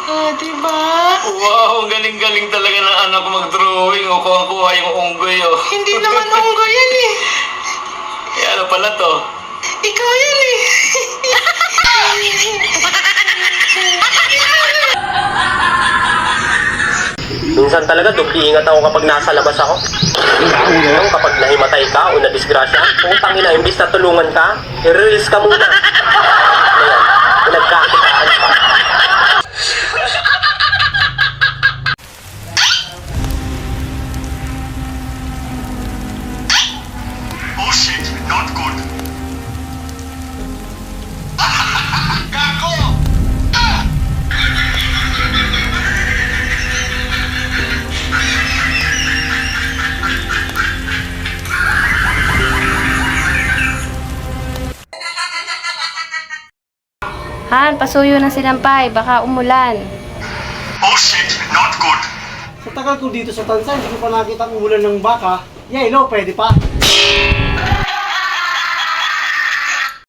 Diba? Wow, ang galing-galing talaga ng anak ko mag-drawing. O, kuha yung unggoy, oh. Hindi naman unggoy yan eh. Eh, ano pala to? Ikaw yan eh. Minsan talaga, dubli ingat ako kapag nasa labas ako. Ngayon, kapag nahimatay ka o nadisgrasya, putang ina, imbis na tulungan ka, i-release ka muna. Ngayon, pinagkakitaan pa. Oh shit, not good. Gago! Han, pasuyo ng sinampay. Baka umulan. Oh shit, not good. Sa tagal ko dito sa Tansa, hindi ko pa nakita ang ulan ng baka. Yelo, pwede pa.